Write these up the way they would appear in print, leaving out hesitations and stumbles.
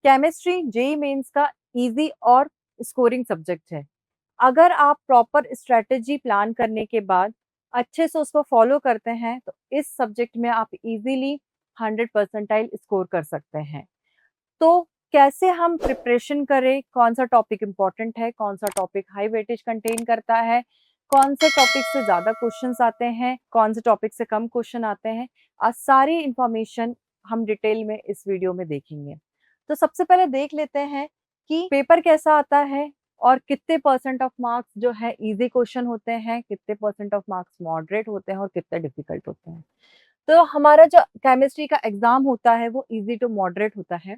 Chemistry JEE mains का easy और scoring subject है। अगर आप प्रॉपर स्ट्रेटजी प्लान करने के बाद अच्छे से उसको फॉलो करते हैं तो इस सब्जेक्ट में आप इजीली 100 परसेंटाइल स्कोर कर सकते हैं। तो कैसे हम प्रिपरेशन करें, कौन सा टॉपिक इम्पोर्टेंट है, कौन सा टॉपिक हाई वेटेज कंटेन करता है, कौन से टॉपिक से ज़्यादा क्वेश्चंस आते हैं, कौन से टॉपिक से कम क्वेश्चन आते हैं, आज सारी इंफॉर्मेशन हम डिटेल में इस वीडियो में देखेंगे। तो सबसे पहले देख लेते हैं कि पेपर कैसा आता है और कितने परसेंट ऑफ मार्क्स जो है इजी क्वेश्चन होते हैं, कितने परसेंट ऑफ मार्क्स मॉडरेट होते हैं और कितने डिफिकल्ट होते हैं। तो हमारा जो केमिस्ट्री का एग्जाम होता है वो इजी टू मॉडरेट होता है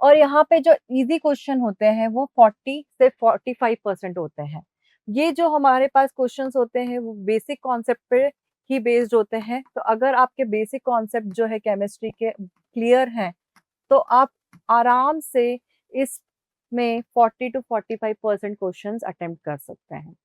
और यहाँ पे जो इजी क्वेश्चन होते हैं वो 40 से 45% होते हैं। ये जो हमारे पास क्वेश्चंस होते हैं वो बेसिक कॉन्सेप्ट पे ही बेस्ड होते हैं। तो अगर आपके बेसिक कॉन्सेप्ट जो है केमिस्ट्री के क्लियर हैं तो आप आराम से इसमें 40 टू 45% क्वेश्चंस अटेम्प्ट कर सकते हैं।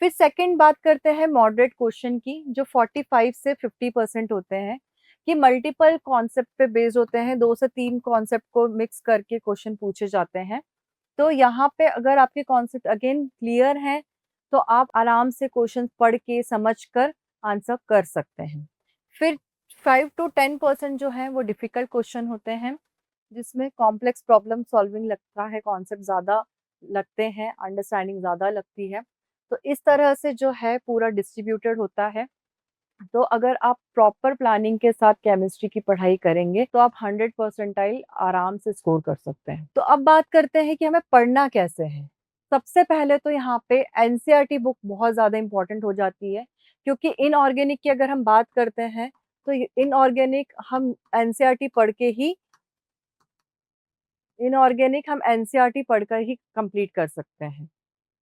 फिर सेकंड बात करते हैं मॉडरेट क्वेश्चन की, जो 45 से 50% होते हैं। कि मल्टीपल कॉन्सेप्ट पे बेस्ड होते हैं, 2 से 3 कॉन्सेप्ट को मिक्स करके क्वेश्चन पूछे जाते हैं। तो यहाँ पे अगर आपके कॉन्सेप्ट अगेन क्लियर हैं तो आप आराम से क्वेश्चन पढ़ के समझ कर आंसर कर सकते हैं। फिर 5 टू 10% जो है वो डिफिकल्ट क्वेश्चन होते हैं, जिसमें कॉम्प्लेक्स प्रॉब्लम सॉल्विंग लगता है, कॉन्सेप्ट ज़्यादा लगते हैं, अंडरस्टैंडिंग ज़्यादा लगती है। तो इस तरह से जो है पूरा डिस्ट्रीब्यूटेड होता है। तो अगर आप प्रॉपर प्लानिंग के साथ केमिस्ट्री की पढ़ाई करेंगे तो आप 100 परसेंटाइल आराम से स्कोर कर सकते हैं। तो अब बात करते हैं कि हमें पढ़ना कैसे है। सबसे पहले तो यहाँ पे एनसीईआरटी बुक बहुत ज़्यादा इंपॉर्टेंट हो जाती है, क्योंकि इनऑर्गेनिक की अगर हम बात करते हैं तो इनऑर्गेनिक हम एनसीईआरटी पढ़ के ही इनऑर्गेनिक हम एनसीईआरटी पढ़कर ही कंप्लीट कर सकते हैं।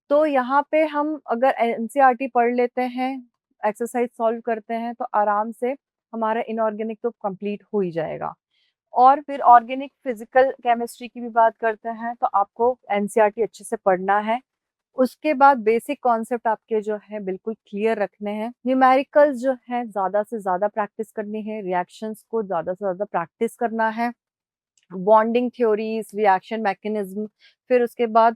तो यहाँ पे हम अगर एनसीईआरटी पढ़ लेते हैं, एक्सरसाइज सॉल्व करते हैं तो आराम से हमारा इनऑर्गेनिक तो कंप्लीट हो ही जाएगा। और फिर ऑर्गेनिक फिजिकल केमिस्ट्री की भी बात करते हैं तो आपको एनसीईआरटी अच्छे से पढ़ना है। उसके बाद बेसिक कॉन्सेप्ट आपके जो है बिल्कुल क्लियर रखने हैं। न्यूमेरिकल्स जो है ज़्यादा से ज़्यादा प्रैक्टिस करनी है, रिएक्शंस को ज़्यादा से ज़्यादा प्रैक्टिस करना है, बॉन्डिंग थ्योरीज, रिएक्शन मैकेनिज्म, फिर उसके बाद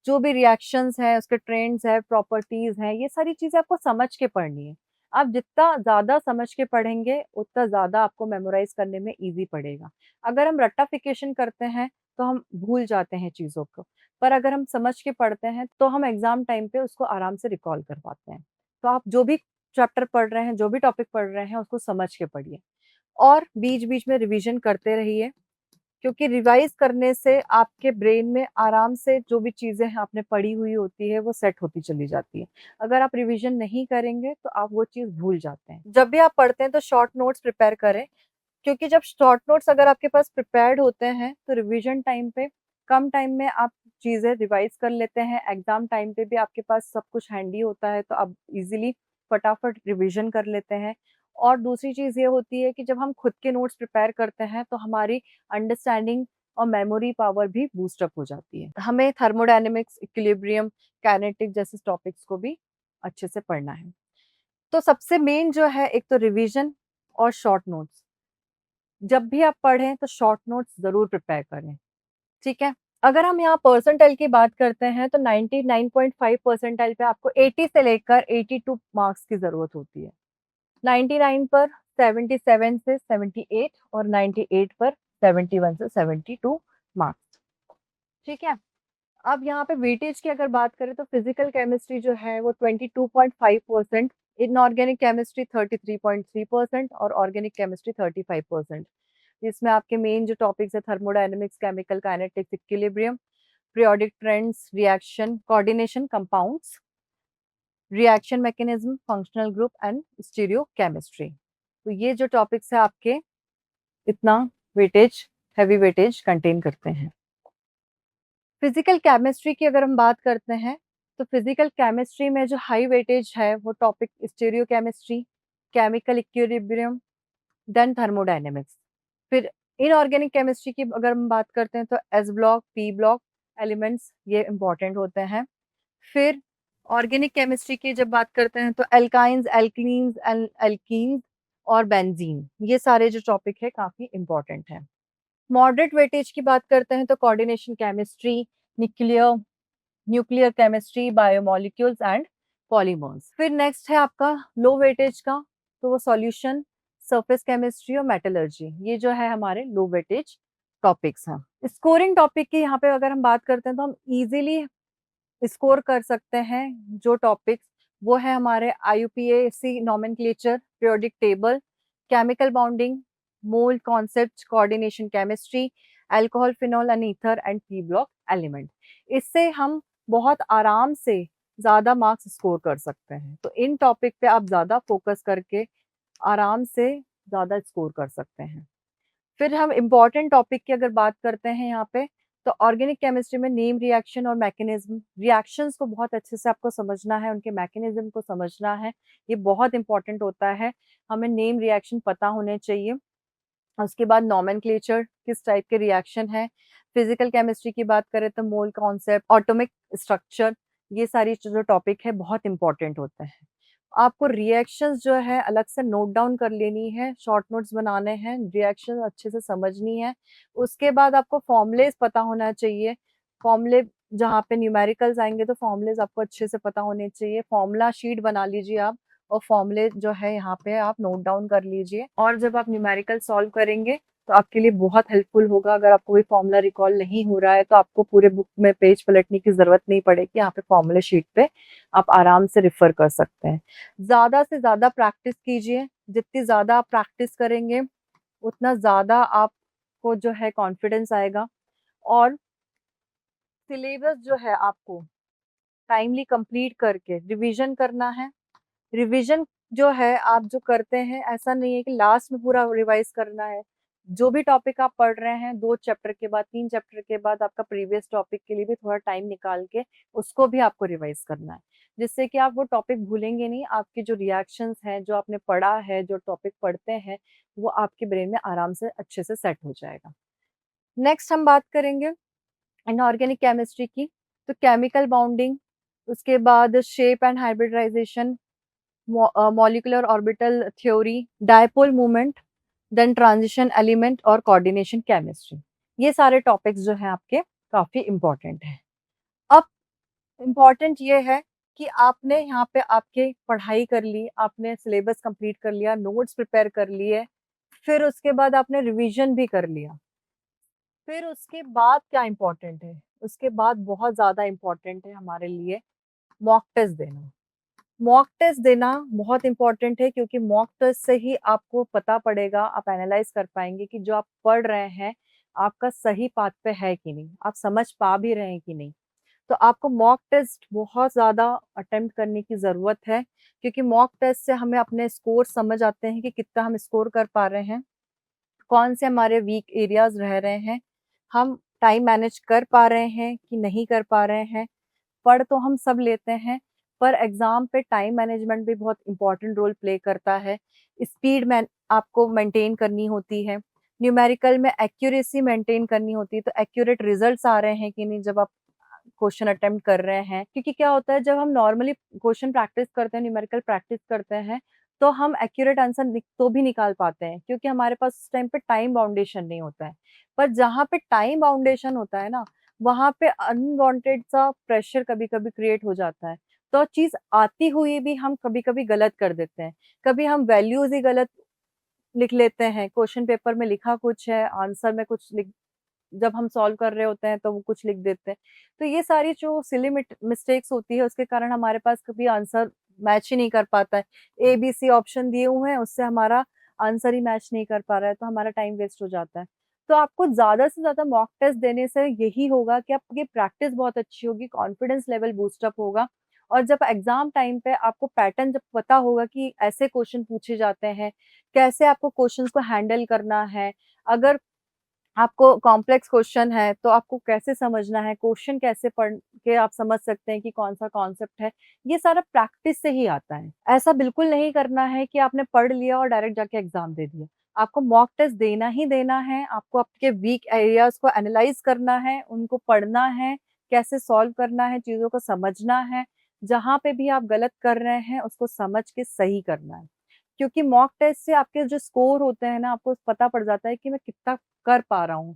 जो भी रिएक्शंस हैं, उसके ट्रेंड्स हैं, प्रॉपर्टीज हैं, ये सारी चीजें आपको समझ के पढ़नी है। आप जितना ज्यादा समझ के पढ़ेंगे उतना ज्यादा आपको मेमोराइज करने में इजी पड़ेगा। अगर हम रट्टाफिकेशन करते हैं तो हम भूल जाते हैं चीजों को, पर अगर हम समझ के पढ़ते हैं तो हम एग्जाम टाइम पे उसको आराम से रिकॉल कर पाते हैं। तो आप जो भी चैप्टर पढ़ रहे हैं, जो भी टॉपिक पढ़ रहे हैं, उसको समझ के पढ़िए और बीच बीच में रिवीजन करते रहिए, क्योंकि रिवाइज करने से आपके ब्रेन में आराम से जो भी चीजें हैं आपने पढ़ी हुई होती है वो सेट होती चली जाती है। अगर आप रिवीजन नहीं करेंगे तो आप वो चीज भूल जाते हैं। जब भी आप पढ़ते हैं तो शॉर्ट नोट्स प्रिपेयर करें, क्योंकि जब शॉर्ट नोट्स अगर आपके पास प्रिपेयर्ड होते हैं तो रिवीजन टाइम पे कम टाइम में आप चीजें रिवाइज कर लेते हैं। एग्जाम टाइम पे भी आपके पास सब कुछ हैंडी होता है तो आप इजीली फटाफट रिवीजन कर लेते हैं। और दूसरी चीज ये होती है कि जब हम खुद के नोट्स प्रिपेयर करते हैं तो हमारी अंडरस्टैंडिंग और मेमोरी पावर भी बूस्ट अप हो जाती है। हमें थर्मोडायनेमिक्स, इक्विलिब्रियम, काइनेटिक जैसे टॉपिक्स को भी अच्छे से पढ़ना है। तो सबसे मेन जो है एक तो रिवीजन और शॉर्ट नोट्स। जब भी आप पढ़ें तो शॉर्ट नोट्स जरूर प्रिपेयर करें, ठीक है। अगर हम यहाँ परसेंटाइल की बात करते हैं तो 99.5 परसेंटाइल पे आपको 80 से लेकर 82 मार्क्स की जरूरत होती है। 99 पर 77 से 78 और 98 पर 71 से 72 मार्क्स, ठीक है। अब यहाँ पे वेटेज की अगर बात करें तो फिजिकल केमिस्ट्री जो है वो 22.5%, इनऑर्गेनिक केमिस्ट्री 33.3% और ऑर्गेनिक केमिस्ट्री 35%। इसमें आपके मेन जो टॉपिक्स है thermodynamics, chemical kinetics, equilibrium, periodic trends, reaction coordination, compounds, reaction mechanism, functional group and stereo chemistry. तो ये जो टॉपिक्स है आपके इतना वेटेज, हैवी वेटेज कंटेन करते हैं। फिजिकल केमिस्ट्री की अगर हम बात करते हैं तो फिजिकल केमिस्ट्री में जो हाई वेटेज है वो topic stereo chemistry, chemical equilibrium, then thermodynamics. फिर इनऑर्गेनिक केमिस्ट्री की अगर हम बात करते हैं तो S block, P block elements ये इंपॉर्टेंट होते हैं। फिर ऑर्गेनिक केमिस्ट्री की जब बात करते हैं तो एल्काइंस, एल्कीन्स, एल्कीन्स और बेंजीन, ये सारे जो टॉपिक है काफी इंपॉर्टेंट है। मॉडरेट वेटेज की बात करते हैं तो coordination chemistry, nuclear nuclear chemistry, biomolecules and polymers. फिर नेक्स्ट है आपका लो वेटेज का, तो वो सॉल्यूशन, सरफेस केमिस्ट्री और मेटलर्जी, ये जो है हमारे लो वेटेज टॉपिक्स हैं। स्कोरिंग टॉपिक की यहाँ पे अगर हम बात करते हैं तो हम इजीली स्कोर कर सकते हैं जो टॉपिक्स, वो है हमारे IUPAC nomenclature, periodic table, chemical bounding, mole concept, coordination chemistry, alcohol, phenol and ether and P block element. इससे हम बहुत आराम से ज्यादा मार्क्स स्कोर कर सकते हैं। तो इन टॉपिक पे आप ज्यादा फोकस करके आराम से ज्यादा स्कोर कर सकते हैं। फिर हम इम्पॉर्टेंट टॉपिक की अगर बात करते हैं यहाँ पे, तो ऑर्गेनिक केमिस्ट्री में नेम, रिएक्शन और मैकेनिज्म, रिएक्शंस को बहुत अच्छे से आपको समझना है, उनके मैकेनिज्म को समझना है, ये बहुत इंपॉर्टेंट होता है। हमें नेम रिएक्शन पता होने चाहिए। उसके बाद नोमेनक्लेचर, किस टाइप के रिएक्शन है। फिजिकल केमिस्ट्री की बात करें तो मोल कॉन्सेप्ट, एटॉमिक स्ट्रक्चर, ये सारी जो टॉपिक है बहुत इंपॉर्टेंट होते हैं। आपको रिएक्शंस जो है अलग से नोट डाउन कर लेनी है, शॉर्ट नोट्स बनाने हैं, रिएक्शन अच्छे से समझनी है। उसके बाद आपको फॉर्मूलेज पता होना चाहिए। फॉर्मूले जहाँ पे न्यूमेरिकल्स आएंगे तो फॉर्मूलेज आपको अच्छे से पता होने चाहिए। फॉर्मूला शीट बना लीजिए आप, और फॉर्मूले जो है यहाँ पे आप नोट डाउन कर लीजिए। और जब आप न्यूमेरिकल सॉल्व करेंगे तो आपके लिए बहुत हेल्पफुल होगा। अगर आपको कोई फॉर्मूला रिकॉल नहीं हो रहा है तो आपको पूरे बुक में पेज पलटने की जरूरत नहीं पड़ेगी, यहाँ पे फॉर्मूले शीट पे आप आराम से रिफर कर सकते हैं। ज्यादा से ज्यादा प्रैक्टिस कीजिए, जितनी ज्यादा आप प्रैक्टिस करेंगे उतना ज्यादा आपको जो है कॉन्फिडेंस आएगा। और सिलेबस जो है आपको टाइमली कंप्लीट करके रिवीजन करना है। रिवीजन जो है आप जो करते हैं, ऐसा नहीं है कि लास्ट में पूरा रिवाइज करना है। जो भी टॉपिक आप पढ़ रहे हैं, 2 चैप्टर के बाद, 3 चैप्टर के बाद आपका प्रीवियस टॉपिक के लिए भी थोड़ा टाइम निकाल के उसको भी आपको रिवाइज करना है, जिससे कि आप वो टॉपिक भूलेंगे नहीं। आपके जो रिएक्शंस हैं, जो आपने पढ़ा है, जो टॉपिक पढ़ते हैं, वो आपके ब्रेन में आराम से अच्छे से सेट हो जाएगा। नेक्स्ट हम बात करेंगे इनऑर्गेनिक केमिस्ट्री की, तो केमिकल बाउंडिंग, उसके बाद shape and hybridisation, molecular orbital theory, dipole movement, then transition element और कोऑर्डिनेशन केमिस्ट्री। ये सारे टॉपिक्स जो हैं आपके काफी इंपॉर्टेंट हैं। अब इम्पॉर्टेंट ये है कि आपने यहाँ पे आपके पढ़ाई कर ली, आपने सिलेबस कंप्लीट कर लिया, नोट्स प्रिपेयर कर लिए, फिर उसके बाद आपने रिवीजन भी कर लिया। फिर उसके बाद क्या इम्पोर्टेंट है, उसके बाद बहुत ज्यादा इम्पोर्टेंट है हमारे लिए मॉक टेस्ट देना। मॉक टेस्ट देना बहुत इंपॉर्टेंट है, क्योंकि मॉक टेस्ट से ही आपको पता पड़ेगा, आप एनालाइज कर पाएंगे कि जो आप पढ़ रहे हैं आपका सही पाथ पे है कि नहीं, आप समझ पा भी रहे हैं कि नहीं। तो आपको मॉक टेस्ट बहुत ज्यादा अटेम्प्ट करने की जरूरत है, क्योंकि मॉक टेस्ट से हमें अपने स्कोर समझ आते हैं कि कितना हम स्कोर कर पा रहे हैं, कौन से हमारे वीक एरियाज रह रहे हैं, हम टाइम मैनेज कर पा रहे हैं कि नहीं कर पा रहे हैं। पढ़ तो हम सब लेते हैं, पर एग्जाम पे टाइम मैनेजमेंट भी बहुत इंपॉर्टेंट रोल प्ले करता है। स्पीड में आपको मेंटेन करनी होती है, न्यूमेरिकल में एक्यूरेसी मेंटेन करनी होती है, तो एक्यूरेट रिजल्ट्स आ रहे हैं कि नहीं जब आप क्वेश्चन अटेम्प्ट कर रहे हैं। क्योंकि क्या होता है, जब हम नॉर्मली क्वेश्चन प्रैक्टिस करते हैं, न्यूमेरिकल प्रैक्टिस करते हैं, तो हम एक्यूरेट आंसर तो भी निकाल पाते हैं, क्योंकि हमारे पास उस टाइम पे टाइम बाउंडेशन नहीं होता है। पर जहाँ पे टाइम बाउंडेशन होता है ना, वहां पे अनवांटेड सा प्रेशर कभी कभी क्रिएट हो जाता है। तो चीज आती हुई भी हम कभी कभी गलत कर देते हैं, कभी हम वैल्यूज ही गलत लिख लेते हैं। क्वेश्चन पेपर में लिखा कुछ है, आंसर में कुछ लिख, जब हम सॉल्व कर रहे होते हैं तो वो कुछ लिख देते हैं। तो ये सारी जो सिली मिस्टेक्स होती है, उसके कारण हमारे पास कभी आंसर मैच ही नहीं कर पाता है। ABC ऑप्शन दिए हुए हैं, उससे हमारा आंसर ही मैच नहीं कर पा रहा है, तो हमारा टाइम वेस्ट हो जाता है। तो आपको ज्यादा से ज्यादा मॉक टेस्ट देने से यही होगा कि आपकी प्रैक्टिस बहुत अच्छी होगी, कॉन्फिडेंस लेवल बूस्टअप होगा। और जब एग्जाम टाइम पे आपको पैटर्न जब पता होगा कि ऐसे क्वेश्चन पूछे जाते हैं, कैसे आपको क्वेश्चंस को हैंडल करना है, अगर आपको कॉम्प्लेक्स क्वेश्चन है तो आपको कैसे समझना है, क्वेश्चन कैसे पढ़ के आप समझ सकते हैं कि कौन सा कॉन्सेप्ट है, ये सारा प्रैक्टिस से ही आता है। ऐसा बिल्कुल नहीं करना है कि आपने पढ़ लिया और डायरेक्ट जाके एग्जाम दे दिया। आपको मॉक टेस्ट देना ही देना है, आपको आपके वीक एरियाज को एनालाइज करना है, उनको पढ़ना है, कैसे सॉल्व करना है, चीजों को समझना है, जहां पे भी आप गलत कर रहे हैं उसको समझ के सही करना है। क्योंकि मॉक टेस्ट से आपके जो स्कोर होते हैं ना, आपको पता पड़ जाता है कि मैं कितना कर पा रहा हूँ।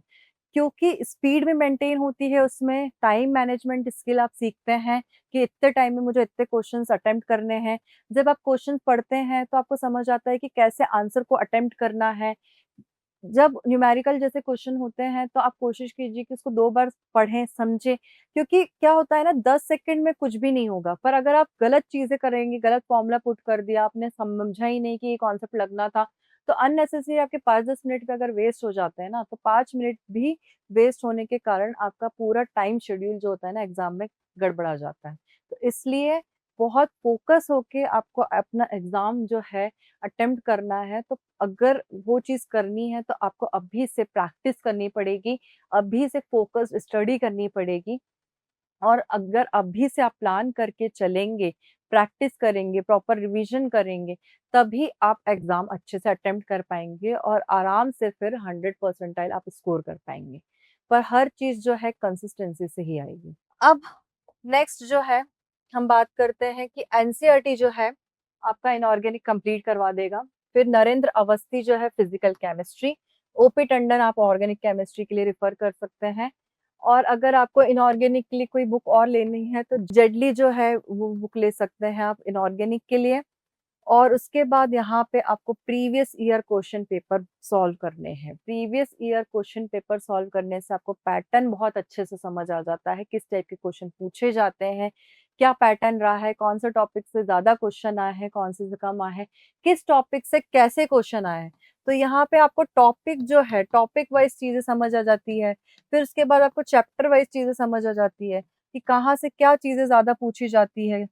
क्योंकि स्पीड भी मेंटेन होती है उसमें, टाइम मैनेजमेंट स्किल आप सीखते हैं कि इतने टाइम में मुझे इतने क्वेश्चंस अटेम्प्ट करने हैं। जब आप क्वेश्चंस पढ़ते हैं तो आपको समझ आता है कि कैसे आंसर को अटेम्प्ट करना है। जब न्यूमेरिकल जैसे क्वेश्चन होते हैं तो आप कोशिश कीजिए कि उसको 2 बार पढ़ें, समझें, क्योंकि क्या होता है ना 10 सेकंड में कुछ भी नहीं होगा, पर अगर आप गलत चीज़ें करेंगे, गलत फ़ॉर्मूला पुट कर दिया, आपने समझा ही नहीं कि ये कॉन्सेप्ट लगना था, तो अननेसेसरी आपके 5-10 मिनट भी अगर वेस्ट हो जाते हैं ना, तो 5 मिनट भी वेस्ट होने के कारण आपका पूरा टाइम शेड्यूल जो होता है ना एग्ज़ाम में गड़बड़ा जाता है। तो इसलिए बहुत फ़ोकस होके आपको अपना एग्ज़ाम जो है अटेम्प्ट करना है, तो अगर वो चीज़ करनी है तो आपको अभी से प्रैक्टिस करनी पड़ेगी, अभी से फ़ोकस्ड स्टडी करनी पड़ेगी। और अगर अभी से आप प्लान करके चलेंगे, प्रैक्टिस करेंगे, प्रॉपर रिवीजन करेंगे, तभी आप एग्ज़ाम अच्छे से अटेम्प्ट कर पाएँगे और आराम से फिर 100 परसेंटाइल आप स्कोर कर पाएँगे। पर हर चीज़ जो है कंसिस्टेंसी से ही आएगी। अब नेक्स्ट जो है, हम बात करते हैं कि एनसीईआरटी जो है, आपका इनऑर्गेनिक कंप्लीट करवा देगा। फिर नरेंद्र अवस्थी जो है फिज़िकल केमिस्ट्री, ओपी टंडन आप ऑर्गेनिक केमिस्ट्री के लिए रेफ़र कर सकते हैं। और अगर आपको इनऑर्गेनिक के लिए कोई बुक और लेनी है तो जेडली जो है वो बुक ले सकते हैं आप इनऑर्गेनिक के लिए। और उसके बाद यहाँ पे आपको previous year question paper solve करने हैं। Previous year question paper solve करने से आपको पैटर्न बहुत अच्छे से समझ आ जाता है, किस टाइप के क्वेश्चन पूछे जाते हैं, क्या पैटर्न रहा है, कौन से टॉपिक से ज़्यादा क्वेश्चन आए हैं, कौन से कम आए हैं, किस टॉपिक से कैसे क्वेश्चन आए हैं। तो यहाँ पे आपको टॉपिक जो है, टॉपिक वाइज़ चीज़ें समझ आ जाती है। फिर उसके बाद आपको चैप्टर वाइज़ चीज़ें समझ आ जाती है, कि कहाँ से क्या चीज़ें ज़्यादा पूछी जाती है।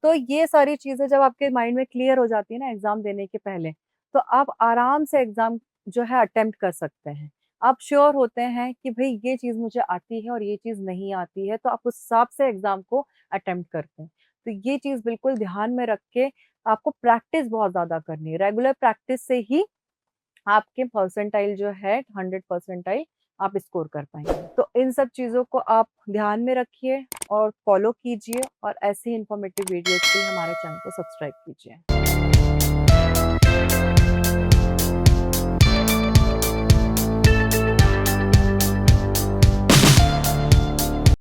तो ये सारी चीज़ें जब आपके माइंड में क्लियर हो जाती है ना एग्ज़ाम देने के पहले, तो आप आराम से एग्ज़ाम जो है अटेम्प्ट कर सकते हैं। आप श्योर होते हैं कि भई ये चीज़ मुझे आती है और ये चीज़ नहीं आती है, तो आप उस हिसाब से एग्ज़ाम को अटेम्प्ट करते हैं। तो ये चीज़ बिल्कुल ध्यान में रख के आपको प्रैक्टिस बहुत ज़्यादा करनी है। रेगुलर प्रैक्टिस से ही आपके परसेंटाइल जो है 100 परसेंटाइल आप स्कोर कर पाएँगे। तो इन सब चीज़ों को आप ध्यान में रखिए और फ़ॉलो कीजिए और ऐसे ही इन्फॉर्मेटिव वीडियोज़ के लिए हमारे चैनल को सब्सक्राइब कीजिए।